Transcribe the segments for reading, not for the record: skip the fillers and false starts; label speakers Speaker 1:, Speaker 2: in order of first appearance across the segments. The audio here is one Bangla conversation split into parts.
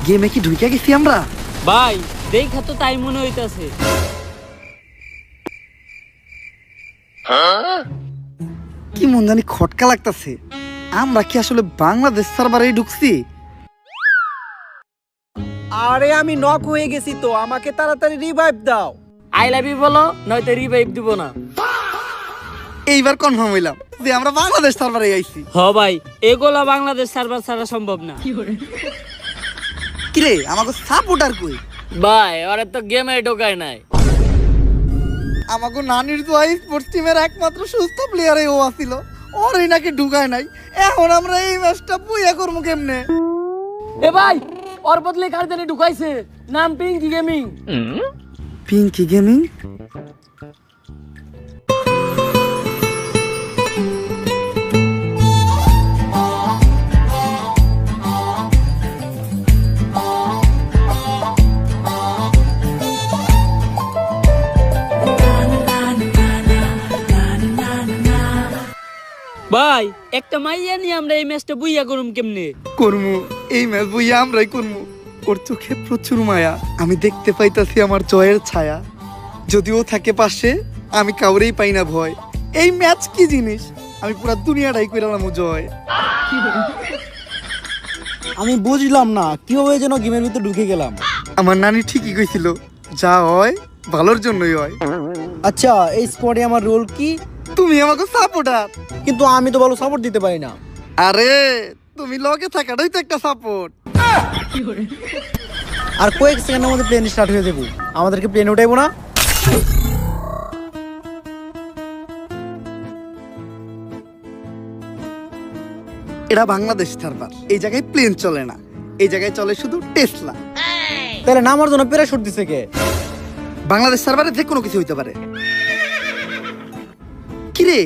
Speaker 1: গেমে কি ঢুকে গেছি আমরা?
Speaker 2: ভাই দেখা তো তাই মনে হইতাছে।
Speaker 1: কি মন জানি খটকা লাগতাছে। আমরা কি আসলে বাংলাদেশ সার্ভারে ঢুকছি?
Speaker 3: আরে আমি নক হয়ে গেছি তো, আমাকে তাড়াতাড়ি রিভাইভ দাও।
Speaker 2: আই লাভ ইউ বলো, নয়তো রিভাইভ দিব না।
Speaker 1: এইবার কনফার্ম হইলাম যে আমরা বাংলাদেশ সার্ভারে আইছি।
Speaker 2: হ ভাই, এগুলা বাংলাদেশ সার্ভার ছাড়া সম্ভব না।
Speaker 1: কিরে আমাকে সাপোর্টার কই?
Speaker 2: ভাই ওরা তো গেমে ঢোকায় নাই।
Speaker 1: আমাকে নানির দোয়া স্পোর্টস টিমের একমাত্র সুস্থ প্লেয়ারে ও আছিল, ওরই নাকি ঢুকায় নাই। এখন আমরা এই ম্যাচটা বুইয়া করবো কেমনে?
Speaker 2: এ ভাই, ওর বদলে কার জানি ঢুকাইছে, নাম পিঙ্কি গেমিং।
Speaker 1: পিঙ্কি গেমিং?
Speaker 2: ভাই একটা মাইয়া নিয়ে আমরা এই ম্যাচটা বুইয়া করুম কেমনে?
Speaker 1: করমু এই ম্যাচ বুইয়া আমরাই করমু। ওর চোখে প্রচুর মায়া, আমি দেখতে পাইতাছি আমার জয়ের ছায়া। যদিও থাকে পাশে, আমি কাউরেই পাই না ভয়। এই ম্যাচ কি জিনিস, আমি পুরা দুনিয়াটাই কইরালাম জয়।
Speaker 3: আমি বুঝলাম না কিভাবে যেন গেমের ভিতরে ঢুকে গেলাম।
Speaker 1: আমার নানি ঠিকই কইছিল, যা হয় ভালোর জন্যই হয়।
Speaker 3: আচ্ছা এই স্কোয়াডে আমার রোল কি?
Speaker 1: তুমি আমাকে সাপোর্টার।
Speaker 3: কিন্তু আমি তো ভালো সাপোর্ট দিতে পারি না।
Speaker 1: আরে তুমি লগে থাকাটাই তো একটা সাপোর্ট।
Speaker 3: আর কয়েক সেকেন্ডের মধ্যে প্লেন স্টার্ট হয়ে যাবো, আমাদেরকে প্লেন উঠাইবো না?
Speaker 1: এটা বাংলাদেশ সার্ভার, এই জায়গায় প্লেন চলে না, এই জায়গায় চলে শুধু টেসলা।
Speaker 3: তাহলে নামার জন্য প্যারাশুট দিছে কে?
Speaker 1: বাংলাদেশ সার্ভারে যে কোনো কিছু হইতে পারে। কিরে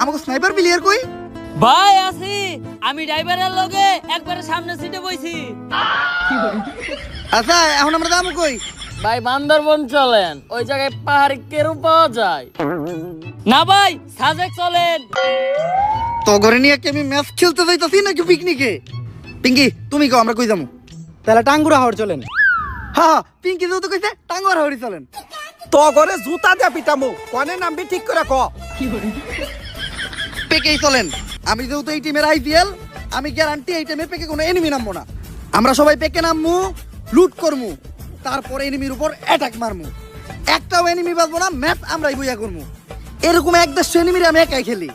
Speaker 1: আমাকে স্নাইপার প্লেয়ার কই?
Speaker 2: ভাই আছি, আমি ড্রাইভারের লগে একবারে সামনে সিটে বইছি।
Speaker 1: আচ্ছা এখন আমরা যাবো কই?
Speaker 2: ভাই বান্দরবন চলেন, ওই জায়গায় পাহাড়ি কেরু পাওয়া যায়। না ভাই সাজেক চলেন।
Speaker 1: তো ঘরে নিয়ে কি আমি ম্যাচ খেলতে যাইতাছি নাকি পিকনিকে? পিঙ্কি তুমি কও আমরা কই যাবো?
Speaker 3: তাহলে টাঙ্গুরা হাওড় চলেন।
Speaker 1: হ্যাঁ পিঙ্কি যেহেতু কইছে টাঙ্গর হাওড়ি চলেন।
Speaker 3: তো করে জুতা দিয়া পিটামু, কনে নামবি ঠিক করে ক।
Speaker 1: পেকেই চলেন, আমি যেহেতু এই টিমের আইপিএল, আমি গ্যারান্টি এই টিমে পেকে কোনো এনিমি নামবো না। আমরা সবাই পেকে নামমু, লুট করমু, তারপরে এনিমির উপর অ্যাটাক মারমু। একটাও এনিমি বাঁচবো না, ম্যাচ আমরাই বইয়া করমু। এরকম 1-1 এনিমির আমি একাই খেলি।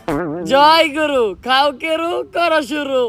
Speaker 2: জয় গুরু, খাও কেরু, করো শুরু।